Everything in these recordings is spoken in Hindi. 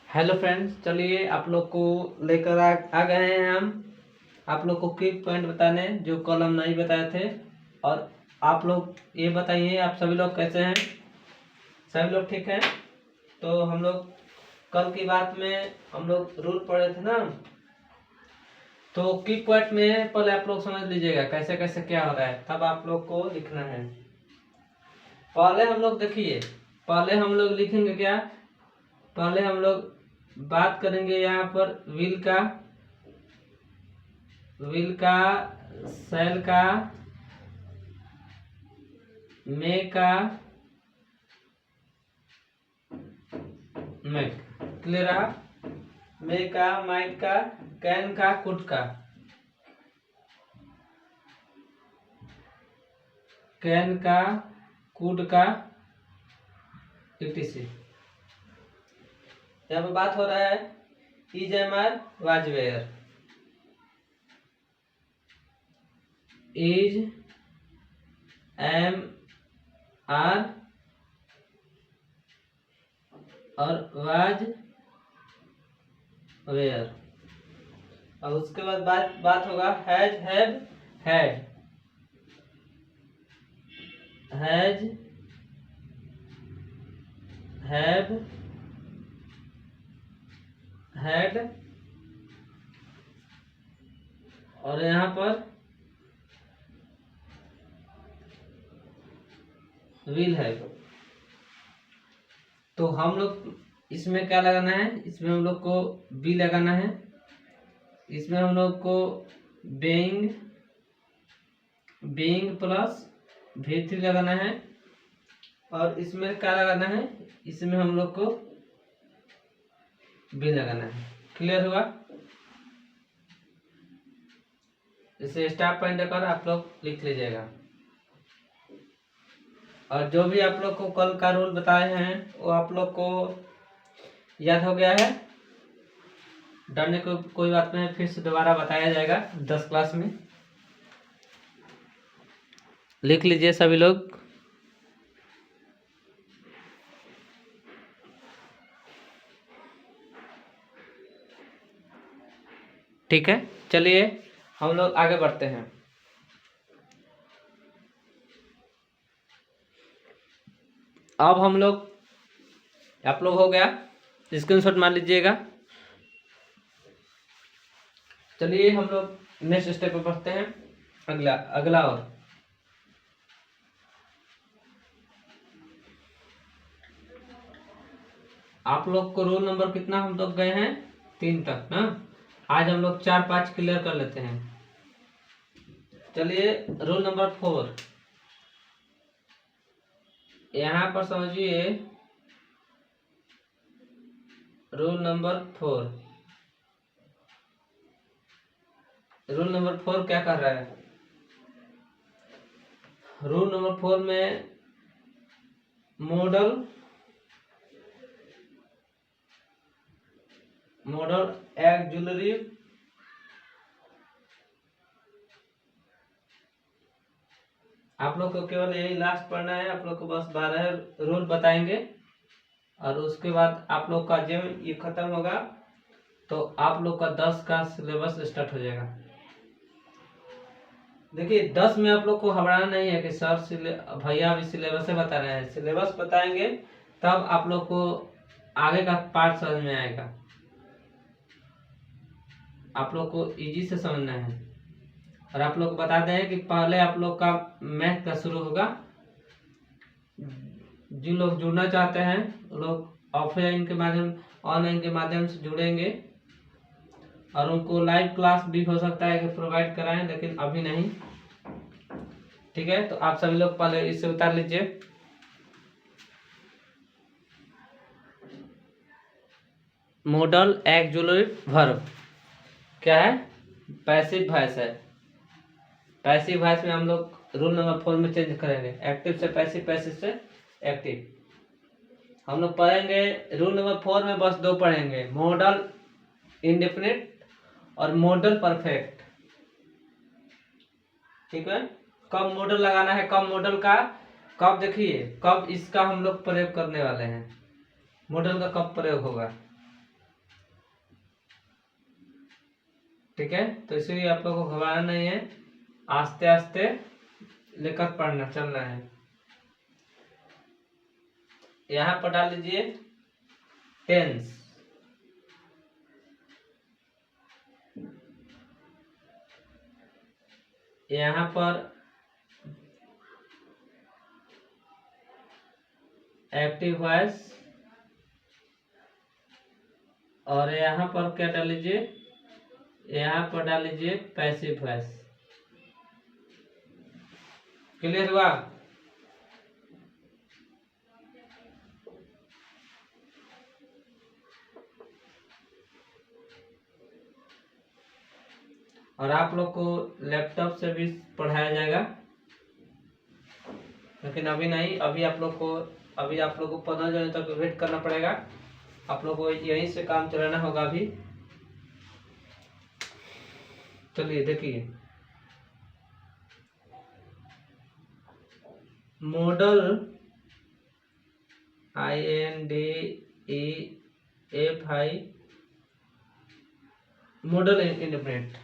हेलो फ्रेंड्स, चलिए आप लोग को लेकर आ गए हैं हम आप लोग को क्विक पॉइंट बताने जो कल हम नहीं बताए थे। और आप लोग ये बताइए, आप सभी लोग कैसे हैं? सभी लोग ठीक हैं? तो हम लोग कल की बात में हम लोग रूल पढ़े थे ना। तो क्विक पॉइंट में पहले आप लोग समझ लीजिएगा कैसे कैसे क्या हो रहा है, तब आप लोग को लिखना है। पहले हम लोग देखिए, पहले हम लोग लिखेंगे क्या? पहले हम लोग बात करेंगे यहाँ पर विल का, सेल का, मे का, मैक। क्लियर रहा? मे का, माइट का, कैन का, कुड का, कैन का, कुड का, etc। यहाँ पर बात हो रहा है is, am, are, was, were. Is, am, are और वाज, वेयर। और उसके बाद बात होगा has, have, had, has, have, had. और यहाँ पर विल हैव। तो हम लोग इसमें क्या लगाना है? इसमें हम लोग को बी लगाना है। इसमें हम लोग को बीइंग प्लस V3 लगाना है। और इसमें क्या लगाना है? इसमें हम लोग को बी लगाना है। क्लियर हुआ? इसे स्टार पॉइंट कर आप लोग लिख लीजिएगा। और जो भी आप लोग को कल का रूल बताए हैं वो आप लोग को याद हो गया है। डरने को कोई बात नहीं, फिर से दोबारा बताया जाएगा 10 क्लास में। लिख लीजिए सभी लोग। ठीक है, चलिए हम लोग आगे बढ़ते हैं। अब हम लोग, आप लोग हो गया, स्क्रीनशॉट मार लीजिएगा। चलिए हम लोग नेक्स्ट स्टेप पे बढ़ते हैं। अगला और आप लोग को रोल नंबर कितना हम लोग गए हैं? 3 तक ना। आज हम लोग 4-5 क्लियर कर लेते हैं। चलिए रोल नंबर 4, यहाँ पर समझिए। रोल नंबर 4, रूल नंबर 4 क्या कर रहा है? रूल नंबर 4 में मॉडल एक्जुलरी आप लोग को केवल यही लास्ट पढ़ना है। आप लोग को बस 12 रूल बताएंगे और उसके बाद आप लोग का जब ये खत्म होगा तो आप लोग का 10 का सिलेबस स्टार्ट हो जाएगा। देखिए 10 में आप लोग को घबराना नहीं है कि सर भैया अभी सिलेबस से बता रहे हैं। सिलेबस बताएंगे तब आप लोग को आगे का पार्ट समझ में आएगा। आप लोग को इजी से समझना है। और आप लोग बता दें कि पहले आप लोग का मैथ का शुरू होगा। जिन लोग जुड़ना चाहते हैं वो लोग ऑफलाइन के माध्यम, ऑनलाइन के माध्यम से जुड़ेंगे और उनको लाइव क्लास भी हो सकता है कि प्रोवाइड कराएं, लेकिन अभी नहीं। ठीक है, तो आप सभी लोग पहले इसे उतार लीजिए। मॉडल एक्जुलरी वर्ब क्या है? पैसिव वॉइस है। पैसिव वॉइस में हम लोग रूल नंबर 4 में चेंज करेंगे। एक्टिव से पैसिव, पैसिव से एक्टिव। हम लोग पढ़ेंगे रूल नंबर 4 में बस 2 पढ़ेंगे, मॉडल इंडेफिनिट और मॉडल परफेक्ट। ठीक है, कब मॉडल लगाना है, कब मॉडल का, कब देखिए कब इसका हम लोग प्रयोग करने वाले हैं। मॉडल का कब प्रयोग होगा? ठीक है, तो इसलिए आप लोगों को घबराना नहीं है, आस्ते आस्ते लेकर पढ़ना चलना है। यहाँ पर डाल लीजिए टेंस, यहाँ पर एक्टिव वॉइस, और यहाँ पर क्या डाल लीजिए, यहाँ पर डाल लीजिए पैसिव वॉइस। क्लियर हुआ? और आप लोग को लैपटॉप से भी पढ़ाया जाएगा, लेकिन अभी नहीं, अभी आप लोग को 15 जनवरी तक वेट करना पड़ेगा। आप लोग को यहीं से काम चलाना होगा अभी। चलिए देखिए, मॉडल INDEFI, मॉडल इंडिपेंडेंट,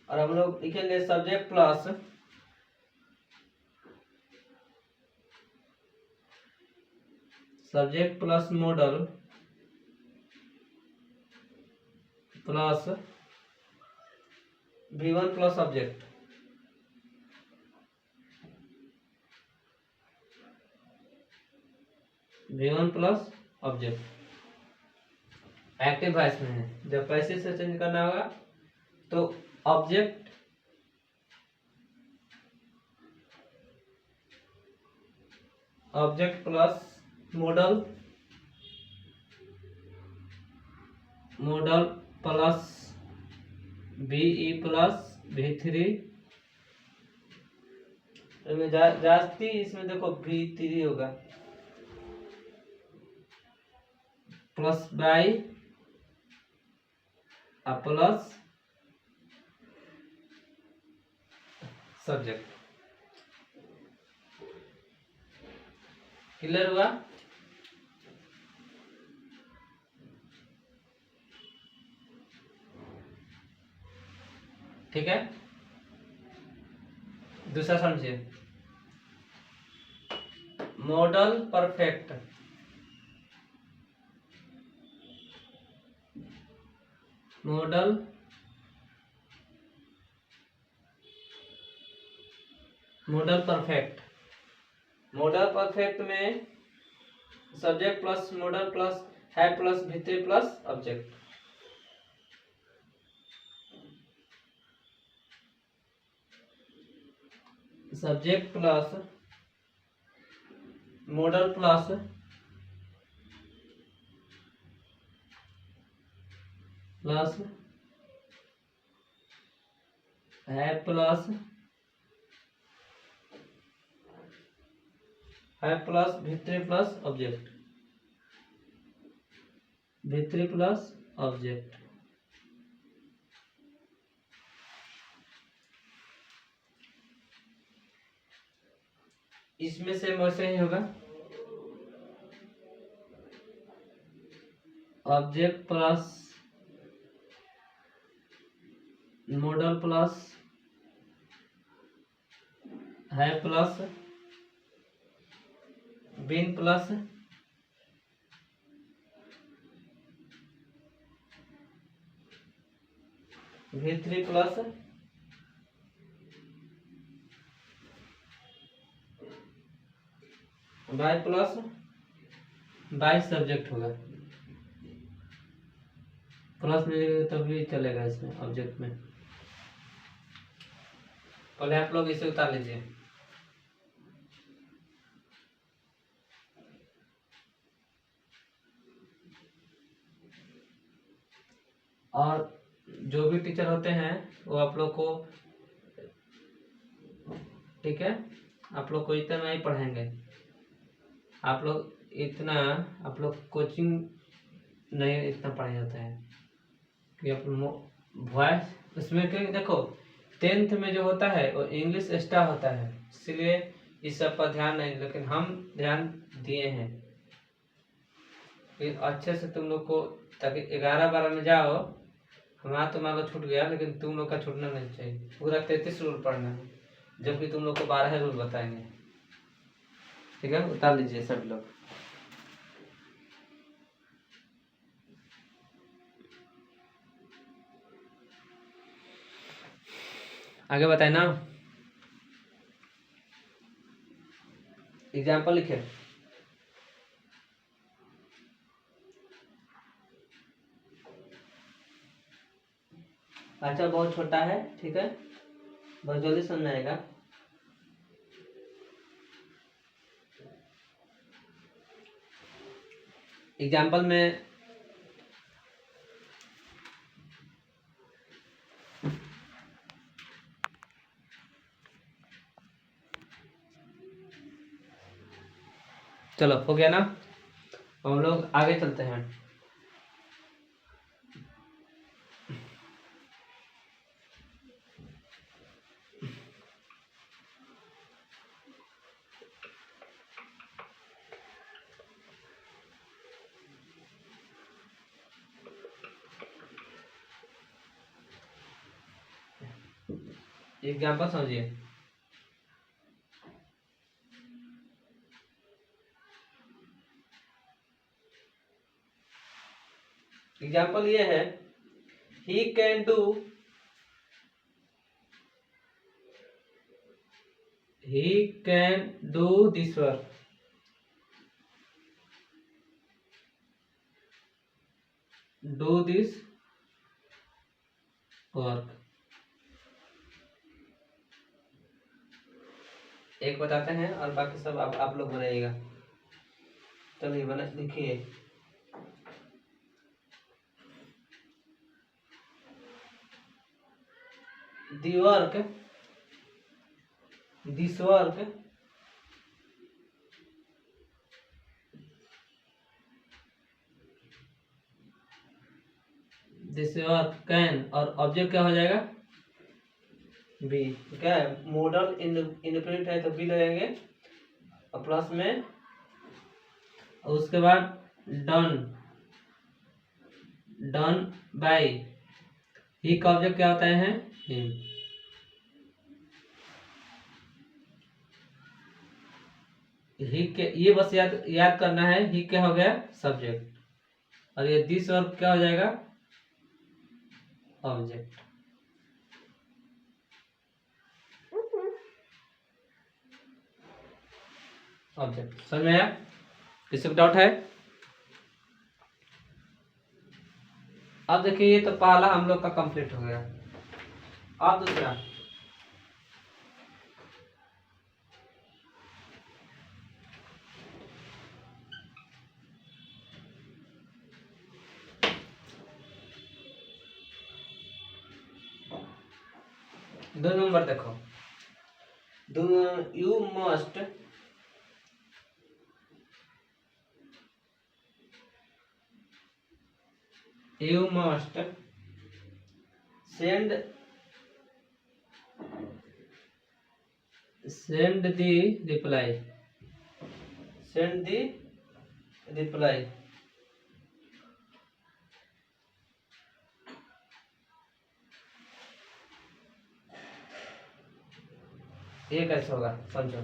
और हम लोग लिखेंगे subject plus modal plus V1 plus object. V1 plus object active voice में है। जब पैसिव से चेंज करना होगा तो object plus modal plus VE plus V3, जास्ती इसमें देखो V3 होगा, plus by plus subject. Clear हुआ? ठीक है, दूसरा समझिए, मॉडल परफेक्ट, मॉडल परफेक्ट में सब्जेक्ट प्लस मॉडल प्लस है plus V3 plus object. Subject plus modal plus है plus V3 plus object, V3 plus object. इसमें से वैसे ही होगा, ऑब्जेक्ट प्लस मॉडल प्लस है plus been plus V3 plus by plus by subject होगा, प्लस में तभी चलेगा इसमें ऑब्जेक्ट में। पहले आप लोग इसे उतार लीजिए। और जो भी टीचर होते हैं वो आप लोग को, ठीक है, आप लोग को इतना नहीं पढ़ाएंगे, आप लोग कोचिंग नहीं इतना पढ़ाया जाता है कि आप वॉइस उसमें, क्योंकि देखो 10th में जो होता है वो इंग्लिश एक्स्ट्रा होता है, इसलिए इस सब पर ध्यान नहीं, लेकिन हम ध्यान दिए हैं कि अच्छे से तुम लोग को, ताकि 11-12 में जाओ हमारा तो मान लो छूट गया, लेकिन तुम लोग का छूटना नहीं चाहिए। पूरा 33 रूल पढ़ना है, जबकि तुम लोग को 12 रूल बताएंगे। ठीक है, उतार लीजिए सब लोग। आगे बताए ना, एग्जाम्पल लिखे। अच्छा, बहुत छोटा है, ठीक है, बहुत जल्दी समझ में आएगा। एग्जाम्पल में चलो हो गया ना, हम लोग आगे चलते हैं। एग्जाम्पल समझिए। एग्जाम्पल ये है, he can do this work. Do this work. एक बताते हैं और बाकी सब आप लोग बनाइएगा। चलिए बना, लिखिए। The work, this work, this work can, और ऑब्जेक्ट क्या हो जाएगा, बी। क्या है, मॉडल इंडिपेंडेंट है तो बी लगाएंगे, और प्लस में, और उसके बाद डन बाय। ही का ऑब्जेक्ट क्या होता है, हिम। ही के, ये बस याद करना है, ही क्या हो गया, सब्जेक्ट, और ये दिस वर्क क्या हो जाएगा, ऑब्जेक्ट। ऑब्जेक्ट समझ में आया? किसी को डाउट है? अब देखिए, ये तो पहला हम लोग का कंप्लीट हो गया। अब दूसरा, दो नंबर देखो, you must send the reply. Send the reply. ये कैसे होगा, समझो।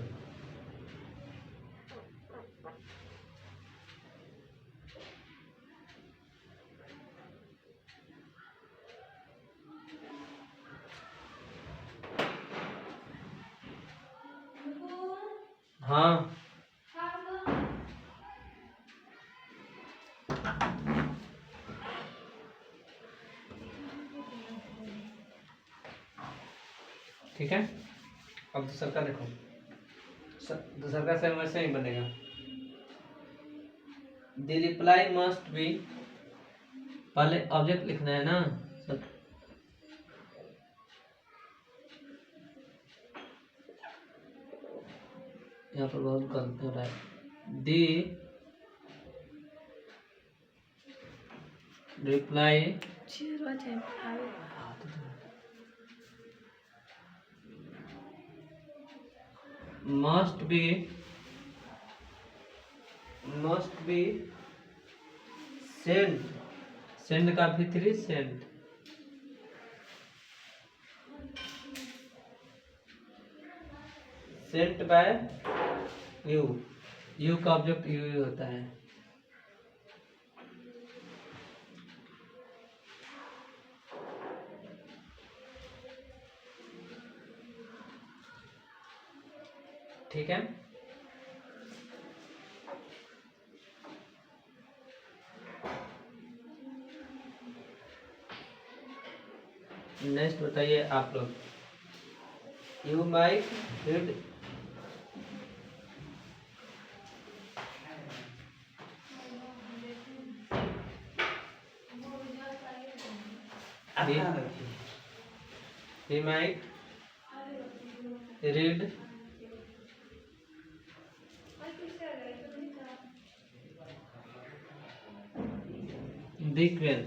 हाँ, ठीक है। अब दूसरा का देखो, दूसरा का सेम वैसे ही बनेगा। द रिप्लाई मस्ट बी, पहले ऑब्जेक्ट लिखना है ना सब। यहाँ पर बहुत गलत हो रहा है। दी रिप्लाई must be sent का भी 3 send, sent by you, you का ऑब्जेक्ट यू ही होता है। ठीक है, नेक्स्ट बताइए आप लोग, you might read he might read the Quran।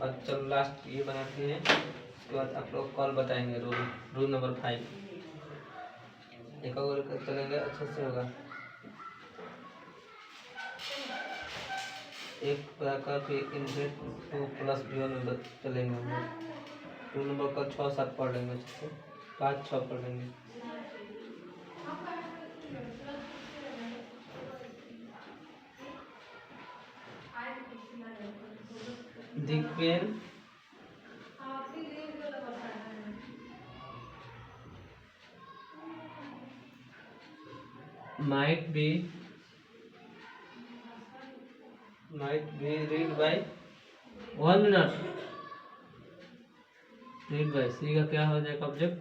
और चलो लास्ट ये बनाते हैं, उसके बाद आप लोग कॉल बताएंगे। रूल नंबर 5 एक और चलेंगे, अच्छे से होगा। एक प्रकार के इनफिनिट 2 प्लस B1 में चलेंगे हम लोग। रूल नंबर का 6-7 पढ़ लेंगे, अच्छे से 5-6 पढ़ लेंगे। The pen might be read by 1 minute, read by सी का क्या हो जाएगा ऑब्जेक्ट।